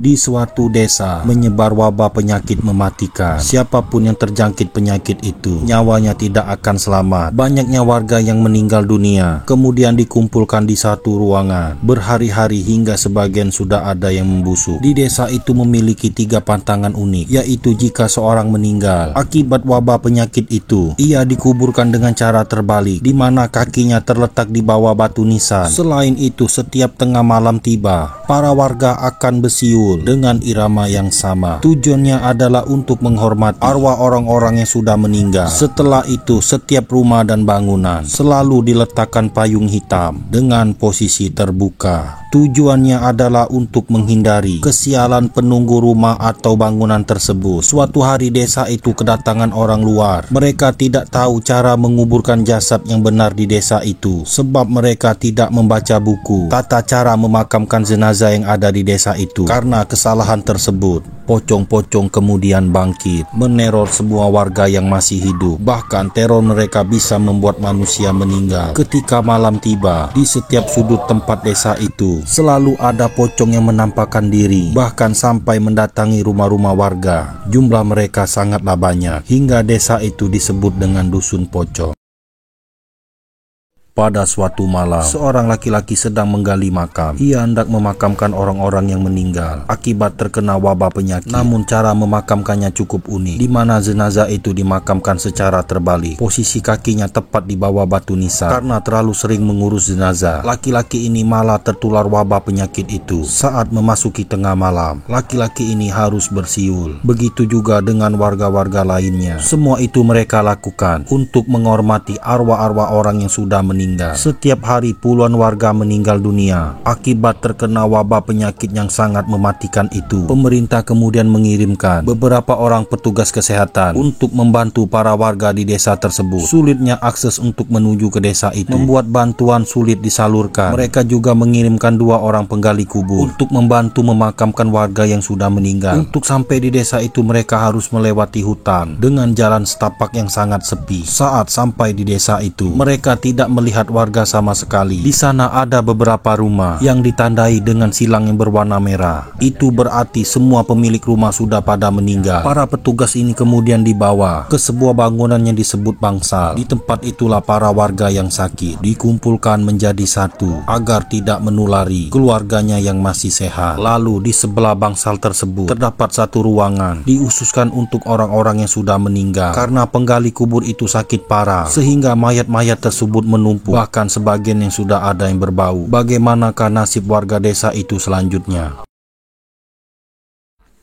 Di suatu desa menyebar wabah penyakit mematikan. Siapapun yang terjangkit penyakit itu, nyawanya tidak akan selamat. Banyaknya warga yang meninggal dunia, kemudian dikumpulkan di satu ruangan berhari-hari hingga sebagian sudah ada yang membusuk. Di desa itu memiliki 3 pantangan unik, yaitu jika seorang meninggal akibat wabah penyakit itu, ia dikuburkan dengan cara terbalik, di mana kakinya terletak di bawah batu nisan. Selain itu, setiap tengah malam tiba, para warga akan bersiul dengan irama yang sama. Tujuannya adalah untuk menghormati arwah orang-orang yang sudah meninggal. Setelah itu, setiap rumah dan bangunan selalu diletakkan payung hitam dengan posisi terbuka. Tujuannya adalah untuk menghindari kesialan penunggu rumah atau bangunan tersebut. Suatu hari desa itu kedatangan orang luar. Mereka tidak tahu cara menguburkan jasad yang benar di desa itu, sebab mereka tidak membaca buku tata cara memakamkan jenazah yang ada di desa itu. Karena kesalahan tersebut, pocong-pocong kemudian bangkit, meneror semua warga yang masih hidup. Bahkan teror mereka bisa membuat manusia meninggal. Ketika malam tiba, di setiap sudut tempat desa itu selalu ada pocong yang menampakkan diri, bahkan sampai mendatangi rumah-rumah warga. Jumlah mereka sangatlah banyak, hingga desa itu disebut dengan dusun pocong. Pada suatu malam, seorang laki-laki sedang menggali makam. Ia hendak memakamkan orang-orang yang meninggal akibat terkena wabah penyakit. Namun cara memakamkannya cukup unik, di mana jenazah itu dimakamkan secara terbalik. Posisi kakinya tepat di bawah batu nisan. Karena terlalu sering mengurus jenazah, laki-laki ini malah tertular wabah penyakit itu. Saat memasuki tengah malam, laki-laki ini harus bersiul. Begitu juga dengan warga-warga lainnya. Semua itu mereka lakukan untuk menghormati arwah-arwah orang yang sudah meninggal. Setiap hari puluhan warga meninggal dunia akibat terkena wabah penyakit yang sangat mematikan itu. Pemerintah kemudian mengirimkan beberapa orang petugas kesehatan untuk membantu para warga di desa tersebut. Sulitnya akses untuk menuju ke desa itu membuat bantuan sulit disalurkan. Mereka juga mengirimkan 2 orang penggali kubur untuk membantu memakamkan warga yang sudah meninggal. Untuk sampai di desa itu mereka harus melewati hutan dengan jalan setapak yang sangat sepi. Saat sampai di desa itu, mereka tidak melihat warga sama sekali. Di sana ada beberapa rumah yang ditandai dengan silang yang berwarna merah. Itu berarti semua pemilik rumah sudah pada meninggal. Para petugas ini kemudian dibawa ke sebuah bangunan yang disebut bangsal. Di tempat itulah para warga yang sakit dikumpulkan menjadi satu agar tidak menulari keluarganya yang masih sehat. Lalu di sebelah bangsal tersebut terdapat satu ruangan diususkan untuk orang-orang yang sudah meninggal. Karena penggali kubur itu sakit parah, sehingga mayat-mayat tersebut menumpuk. Bahkan sebagian yang sudah ada yang berbau. Bagaimanakah nasib warga desa itu selanjutnya?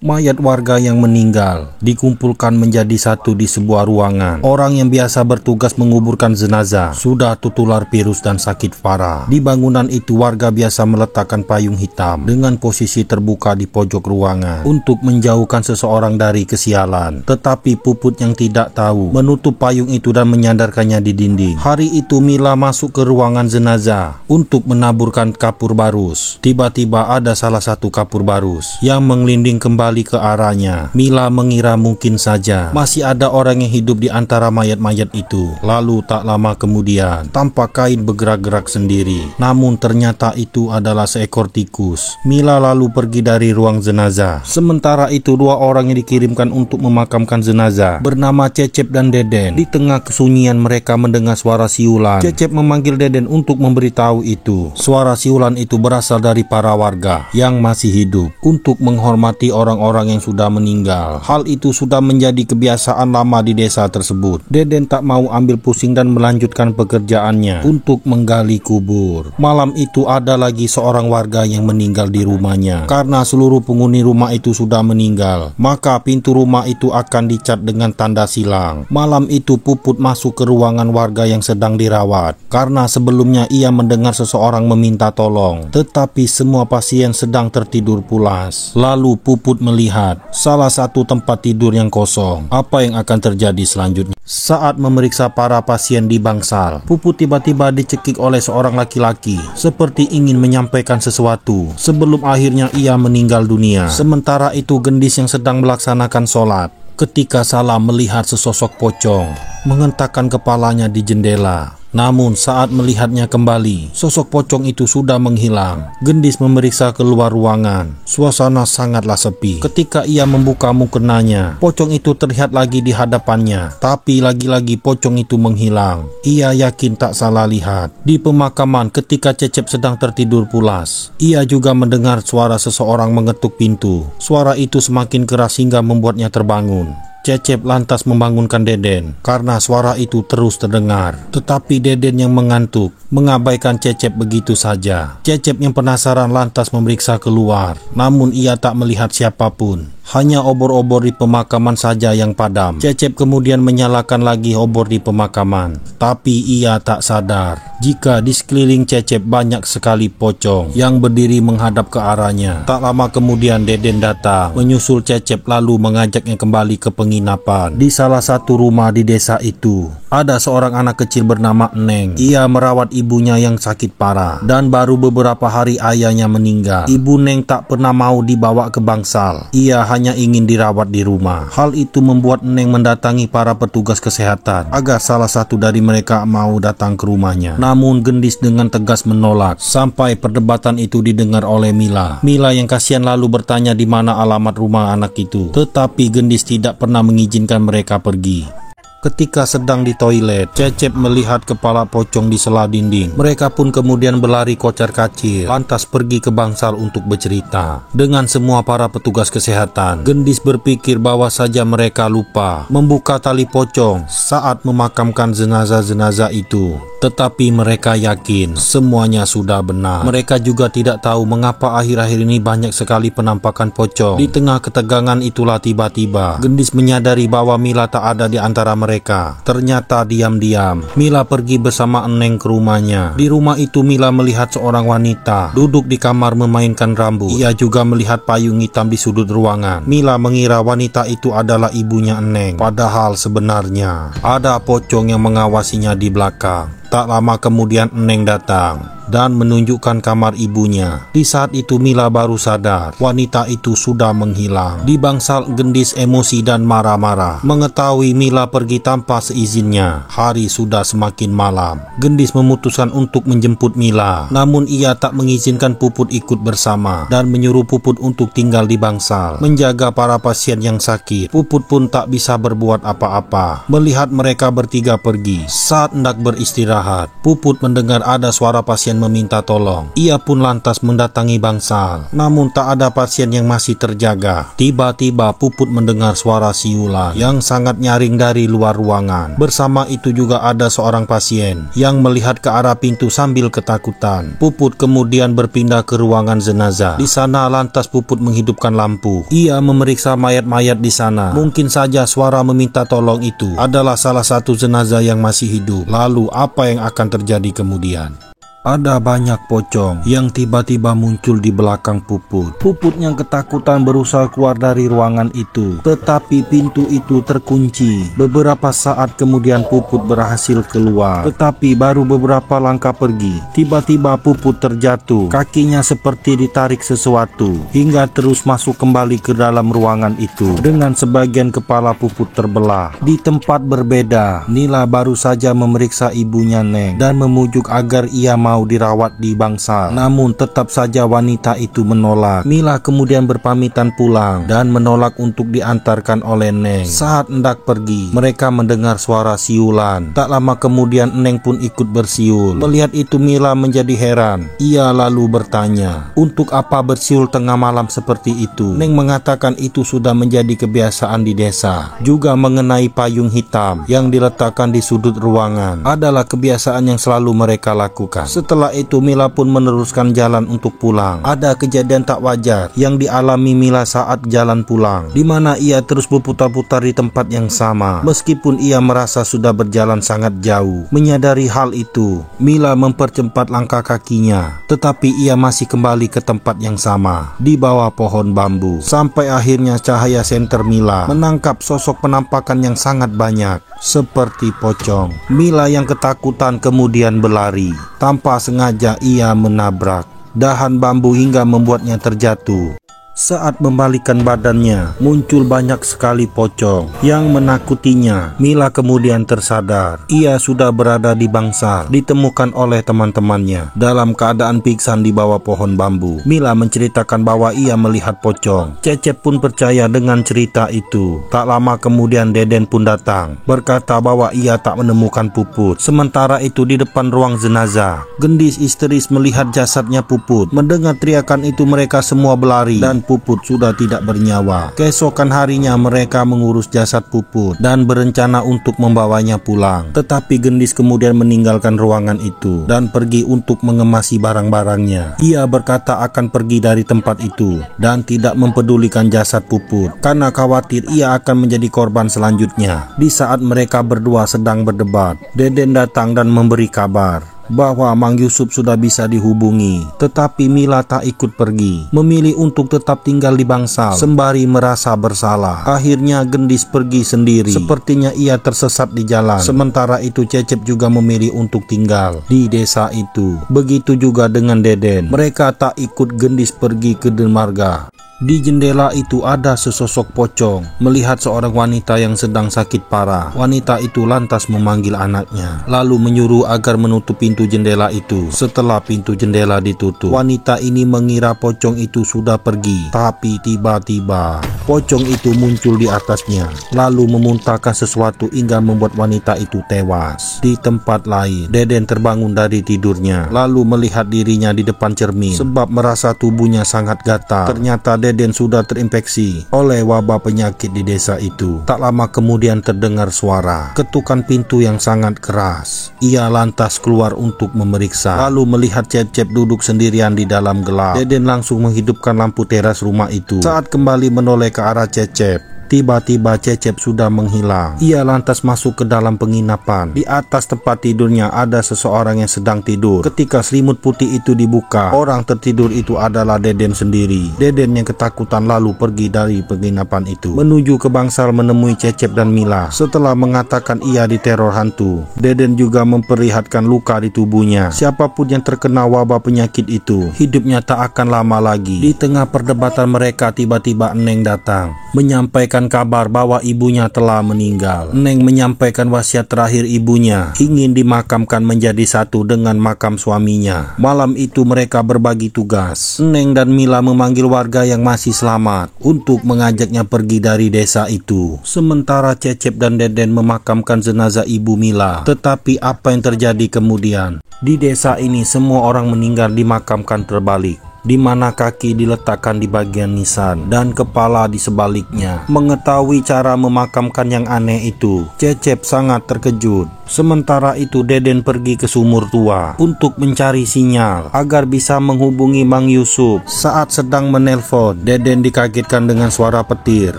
Mayat warga yang meninggal dikumpulkan menjadi satu di sebuah ruangan. Orang yang biasa bertugas menguburkan jenazah sudah tertular virus dan sakit parah. Di bangunan itu warga biasa meletakkan payung hitam dengan posisi terbuka di pojok ruangan untuk menjauhkan seseorang dari kesialan. Tetapi Puput yang tidak tahu menutup payung itu dan menyandarkannya di dinding. Hari itu Mila masuk ke ruangan jenazah untuk menaburkan kapur barus. Tiba-tiba ada salah satu kapur barus yang mengelinding kembali ke arahnya. Mila mengira mungkin saja masih ada orang yang hidup di antara mayat-mayat itu. Lalu tak lama kemudian tampak kain bergerak-gerak sendiri. Namun ternyata itu adalah seekor tikus. Mila lalu pergi dari ruang jenazah. Sementara itu 2 orang yang dikirimkan untuk memakamkan jenazah bernama Cecep dan Deden. Di tengah kesunyian mereka mendengar suara siulan. Cecep memanggil Deden untuk memberitahu itu. Suara siulan itu berasal dari para warga yang masih hidup untuk menghormati orang-orang yang sudah meninggal. Hal itu sudah menjadi kebiasaan lama di desa tersebut. Deden tak mau ambil pusing dan melanjutkan pekerjaannya untuk menggali kubur. Malam itu ada lagi seorang warga yang meninggal di rumahnya. Karena seluruh penghuni rumah itu sudah meninggal, maka pintu rumah itu akan dicat dengan tanda silang. Malam itu Puput masuk ke ruangan warga yang sedang dirawat. Karena sebelumnya ia mendengar seseorang meminta tolong, tetapi semua pasien sedang tertidur pulas. Lalu Puput melihat salah satu tempat tidur yang kosong. Apa yang akan terjadi selanjutnya? Saat memeriksa para pasien di bangsal, Puput tiba-tiba dicekik oleh seorang laki-laki seperti ingin menyampaikan sesuatu sebelum akhirnya ia meninggal dunia. Sementara itu Gendis yang sedang melaksanakan sholat ketika salah melihat sesosok pocong menghentakkan kepalanya di jendela. Namun saat melihatnya kembali, sosok pocong itu sudah menghilang. Gendis memeriksa keluar ruangan. Suasana sangatlah sepi. Ketika ia membuka mukenanya, pocong itu terlihat lagi di hadapannya. Tapi lagi-lagi pocong itu menghilang. Ia yakin tak salah lihat. Di pemakaman ketika Cecep sedang tertidur pulas, ia juga mendengar suara seseorang mengetuk pintu. Suara itu semakin keras hingga membuatnya terbangun. Cecep lantas membangunkan Deden karena suara itu terus terdengar. Tetapi Deden yang mengantuk mengabaikan Cecep begitu saja. Cecep yang penasaran lantas memeriksa keluar. Namun ia tak melihat siapapun. Hanya obor-obor di pemakaman saja yang padam. Cecep kemudian menyalakan lagi obor di pemakaman. Tapi ia tak sadar jika di sekeliling Cecep banyak sekali pocong yang berdiri menghadap ke arahnya. Tak lama kemudian Deden datang menyusul Cecep lalu mengajaknya kembali ke penginapan. Di salah satu rumah di desa itu, ada seorang anak kecil bernama Neng. Ia merawat ibunya yang sakit parah dan baru beberapa hari ayahnya meninggal. Ibu Neng tak pernah mau dibawa ke bangsal. Ia hanya ingin dirawat di rumah. Hal itu membuat Neng mendatangi para petugas kesehatan agar salah satu dari mereka mau datang ke rumahnya. Namun Gendis dengan tegas menolak sampai perdebatan itu didengar oleh Mila. Mila yang kasihan lalu bertanya di mana alamat rumah anak itu. Tetapi Gendis tidak pernah mengizinkan mereka pergi. Ketika sedang di toilet, Cecep melihat kepala pocong di sela dinding. Mereka pun kemudian berlari kocar-kacir, lantas pergi ke bangsal untuk bercerita dengan semua para petugas kesehatan. Gendis berpikir bahwa saja mereka lupa membuka tali pocong saat memakamkan jenazah-jenazah itu. Tetapi mereka yakin semuanya sudah benar. Mereka juga tidak tahu mengapa akhir-akhir ini banyak sekali penampakan pocong. Di tengah ketegangan itulah tiba-tiba Gendis menyadari bahwa Mila tak ada di antara mereka. Ternyata diam-diam Mila pergi bersama Neng ke rumahnya. Di rumah itu Mila melihat seorang wanita duduk di kamar memainkan rambut. Ia juga melihat payung hitam di sudut ruangan. Mila mengira wanita itu adalah ibunya Neng. Padahal sebenarnya ada pocong yang mengawasinya di belakang. Tak lama kemudian Neng datang dan menunjukkan kamar ibunya. Di saat itu Mila baru sadar wanita itu sudah menghilang. Di bangsal Gendis emosi dan marah-marah mengetahui Mila pergi tanpa seizinnya. Hari sudah semakin malam. Gendis memutuskan untuk menjemput Mila. Namun ia tak mengizinkan Puput ikut bersama dan menyuruh Puput untuk tinggal di bangsal menjaga para pasien yang sakit. Puput pun tak bisa berbuat apa-apa melihat mereka bertiga pergi. Saat hendak beristirahat, Puput mendengar ada suara pasien meminta tolong. Ia pun lantas mendatangi bangsal. Namun tak ada pasien yang masih terjaga. Tiba-tiba Puput mendengar suara siulan yang sangat nyaring dari luar ruangan. Bersama itu juga ada seorang pasien yang melihat ke arah pintu sambil ketakutan. Puput kemudian berpindah ke ruangan jenazah. Di sana lantas Puput menghidupkan lampu. Ia memeriksa mayat-mayat di sana. Mungkin saja suara meminta tolong itu adalah salah satu jenazah yang masih hidup. Lalu apa yang akan terjadi kemudian? Ada banyak pocong yang tiba-tiba muncul di belakang Puput. Puput yang ketakutan berusaha keluar dari ruangan itu, tetapi pintu itu terkunci. Beberapa saat kemudian Puput berhasil keluar, tetapi baru beberapa langkah pergi, tiba-tiba Puput terjatuh. Kakinya seperti ditarik sesuatu, hingga terus masuk kembali ke dalam ruangan itu. Dengan sebagian kepala Puput terbelah. Di tempat berbeda, Nila baru saja memeriksa ibunya Neng dan memujuk agar ia mau dirawat di bangsal. Namun tetap saja wanita itu menolak. Mila kemudian berpamitan pulang dan menolak untuk diantarkan oleh Neng. Saat hendak pergi, mereka mendengar suara siulan. Tak lama kemudian Neng pun ikut bersiul. Melihat itu Mila menjadi heran. Ia lalu bertanya, untuk apa bersiul tengah malam seperti itu? Neng mengatakan itu sudah menjadi kebiasaan di desa. Juga mengenai payung hitam yang diletakkan di sudut ruangan adalah kebiasaan yang selalu mereka lakukan. Setelah itu Mila pun meneruskan jalan untuk pulang. Ada kejadian tak wajar yang dialami Mila saat jalan pulang, di mana ia terus berputar-putar di tempat yang sama. Meskipun ia merasa sudah berjalan sangat jauh. Menyadari hal itu, Mila mempercepat langkah kakinya, tetapi ia masih kembali ke tempat yang sama, di bawah pohon bambu. Sampai akhirnya cahaya senter Mila menangkap sosok penampakan yang sangat banyak, seperti pocong. Mila yang ketakutan kemudian berlari. Tanpa sengaja ia menabrak dahan bambu hingga membuatnya terjatuh. Saat membalikkan badannya, muncul banyak sekali pocong yang menakutinya. Mila kemudian tersadar. Ia sudah berada di bangsal, ditemukan oleh teman-temannya dalam keadaan pingsan di bawah pohon bambu. Mila menceritakan bahwa ia melihat pocong. Cecep pun percaya dengan cerita itu. Tak lama kemudian Deden pun datang, berkata bahwa ia tak menemukan Puput. Sementara itu di depan ruang jenazah, Gendis histeris melihat jasadnya Puput. Mendengar teriakan itu mereka semua berlari dan Puput sudah tidak bernyawa. Keesokan harinya mereka mengurus jasad Puput dan berencana untuk membawanya pulang. Tetapi Gendis kemudian meninggalkan ruangan itu dan pergi untuk mengemasi barang-barangnya. Ia berkata akan pergi dari tempat itu dan tidak mempedulikan jasad Puput karena khawatir ia akan menjadi korban selanjutnya. Di saat mereka berdua sedang berdebat, Deden datang dan memberi kabar bahwa Mang Yusuf sudah bisa dihubungi. Tetapi Mila tak ikut pergi, memilih untuk tetap tinggal di bangsal sembari merasa bersalah. Akhirnya Gendis pergi sendiri, sepertinya ia tersesat di jalan. Sementara itu Cecep juga memilih untuk tinggal di desa itu. Begitu juga dengan Deden, mereka tak ikut Gendis pergi ke dermaga. Di jendela itu ada sesosok pocong melihat seorang wanita yang sedang sakit parah. Wanita itu lantas memanggil anaknya, lalu menyuruh agar menutup pintu jendela itu. Setelah pintu jendela ditutup, wanita ini mengira pocong itu sudah pergi. Tapi tiba-tiba pocong itu muncul di atasnya, lalu memuntahkan sesuatu hingga membuat wanita itu tewas. Di tempat lain, Deden terbangun dari tidurnya, lalu melihat dirinya di depan cermin sebab merasa tubuhnya sangat gatal. Ternyata Deden sudah terinfeksi oleh wabah penyakit di desa itu. Tak lama kemudian terdengar suara ketukan pintu yang sangat keras. Ia lantas keluar untuk memeriksa, lalu melihat Cecep duduk sendirian di dalam gelap. Deden langsung menghidupkan lampu teras rumah itu. Saat kembali menoleh ke arah Cecep, tiba-tiba Cecep sudah menghilang. Ia lantas masuk ke dalam penginapan. Di atas tempat tidurnya ada seseorang yang sedang tidur. Ketika selimut putih itu dibuka, orang tertidur itu adalah Deden sendiri. Deden yang ketakutan lalu pergi dari penginapan itu menuju ke bangsal menemui Cecep dan Mila. Setelah mengatakan ia diteror hantu, Deden juga memperlihatkan luka di tubuhnya. Siapapun yang terkena wabah penyakit itu, hidupnya tak akan lama lagi. Di tengah perdebatan mereka, tiba-tiba Eneng datang menyampaikan kabar bahwa ibunya telah meninggal. Neng menyampaikan wasiat terakhir ibunya ingin dimakamkan menjadi satu dengan makam suaminya. Malam itu mereka berbagi tugas. Neng dan Mila memanggil warga yang masih selamat untuk mengajaknya pergi dari desa itu. Sementara Cecep dan Deden memakamkan jenazah ibu Mila. Tetapi apa yang terjadi kemudian? Di desa ini semua orang meninggal dimakamkan terbalik, di mana kaki diletakkan di bagian nisan dan kepala di sebaliknya. Mengetahui cara memakamkan yang aneh itu, Cecep sangat terkejut. Sementara itu Deden pergi ke sumur tua untuk mencari sinyal agar bisa menghubungi Mang Yusuf. Saat sedang menelpon, Deden dikagetkan dengan suara petir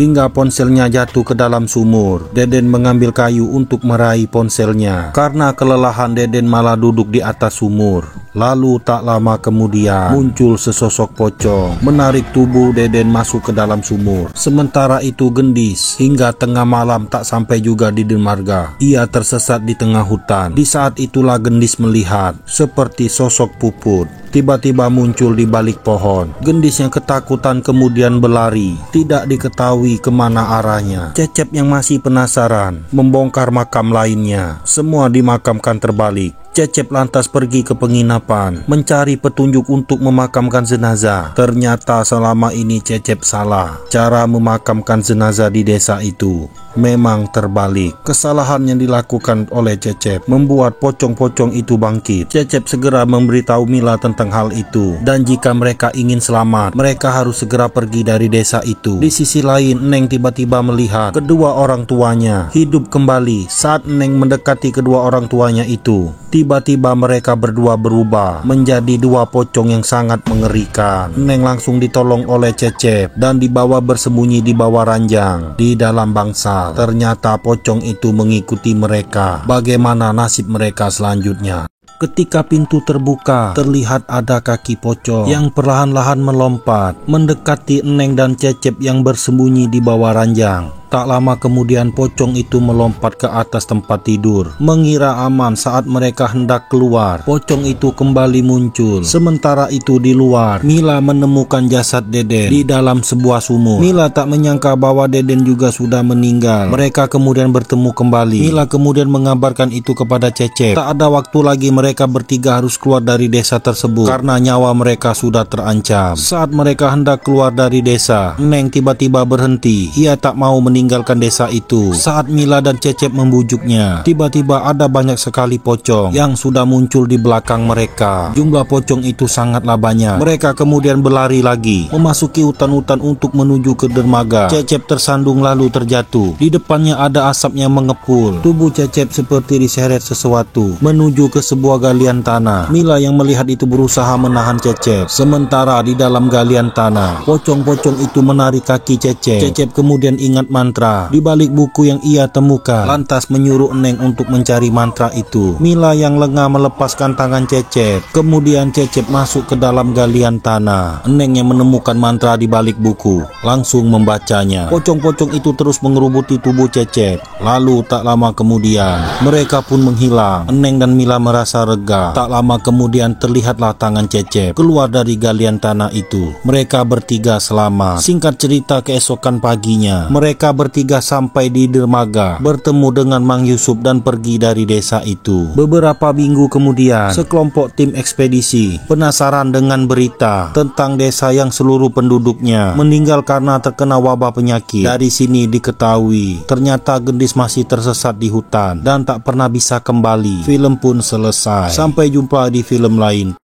hingga ponselnya jatuh ke dalam sumur. Deden mengambil kayu untuk meraih ponselnya. Karena kelelahan, Deden malah duduk di atas sumur. Lalu tak lama kemudian muncul sesosok pocong menarik tubuh Deden masuk ke dalam sumur. Sementara itu Gendis hingga tengah malam tak sampai juga di dermaga. Ia tersesat di tengah hutan. Di saat itulah Gendis melihat seperti sosok Puput tiba-tiba muncul di balik pohon. Gendis yang ketakutan kemudian berlari, tidak diketahui kemana arahnya. Cecep yang masih penasaran membongkar makam lainnya. Semua dimakamkan terbalik. Cecep lantas pergi ke penginapan mencari petunjuk untuk memakamkan jenazah. Ternyata selama ini Cecep salah. Cara memakamkan jenazah di desa itu memang terbalik. Kesalahan yang dilakukan oleh Cecep membuat pocong-pocong itu bangkit. Cecep segera memberitahu Mila tentang hal itu, dan jika mereka ingin selamat, mereka harus segera pergi dari desa itu. Di sisi lain, Neng tiba-tiba melihat kedua orang tuanya hidup kembali. Saat Neng mendekati kedua orang tuanya itu, tiba-tiba mereka berdua berubah menjadi dua pocong yang sangat mengerikan. Neng langsung ditolong oleh Cecep dan dibawa bersembunyi di bawah ranjang di dalam bangsal. Ternyata pocong itu mengikuti mereka. Bagaimana nasib mereka selanjutnya? Ketika pintu terbuka, terlihat ada kaki pocong yang perlahan-lahan melompat mendekati Neng dan Cecep yang bersembunyi di bawah ranjang. Tak lama kemudian pocong itu melompat ke atas tempat tidur, mengira aman. Saat mereka hendak keluar, pocong itu kembali muncul. Sementara itu di luar, Mila menemukan jasad Deden di dalam sebuah sumur. Mila tak menyangka bahwa Deden juga sudah meninggal. Mereka kemudian bertemu kembali. Mila kemudian mengabarkan itu kepada Cecep. Tak ada waktu lagi, mereka bertiga harus keluar dari desa tersebut karena nyawa mereka sudah terancam. Saat mereka hendak keluar dari desa, Neng tiba-tiba berhenti. Ia tak mau meninggalkan desa itu. Saat Mila dan Cecep membujuknya, tiba-tiba ada banyak sekali pocong yang sudah muncul di belakang mereka. Jumlah pocong itu sangatlah banyak. Mereka kemudian berlari lagi, memasuki hutan-hutan untuk menuju ke dermaga. Cecep tersandung lalu terjatuh. Di depannya ada asap yang mengepul. Tubuh Cecep seperti diseret sesuatu menuju ke sebuah galian tanah. Mila yang melihat itu berusaha menahan Cecep. Sementara di dalam galian tanah, pocong-pocong itu menarik kaki Cecep. Cecep kemudian ingat mantra di balik buku yang ia temukan, lantas menyuruh Neng untuk mencari mantra itu. Mila yang lengah melepaskan tangan Cecep. Kemudian Cecep masuk ke dalam galian tanah. Neng yang menemukan mantra di balik buku langsung membacanya. Pocong-pocong itu terus mengerubuti tubuh Cecep. Lalu tak lama kemudian mereka pun menghilang. Neng dan Mila merasa lega. Tak lama kemudian terlihatlah tangan Cecep keluar dari galian tanah itu. Mereka bertiga selamat. Singkat cerita, keesokan paginya mereka bertiga sampai di dermaga, bertemu dengan Mang Yusuf dan pergi dari desa itu. Beberapa minggu kemudian, sekelompok tim ekspedisi penasaran dengan berita tentang desa yang seluruh penduduknya meninggal karena terkena wabah penyakit. Dari sini diketahui ternyata Gendis masih tersesat di hutan dan tak pernah bisa kembali. Film pun selesai. Sampai jumpa di film lain.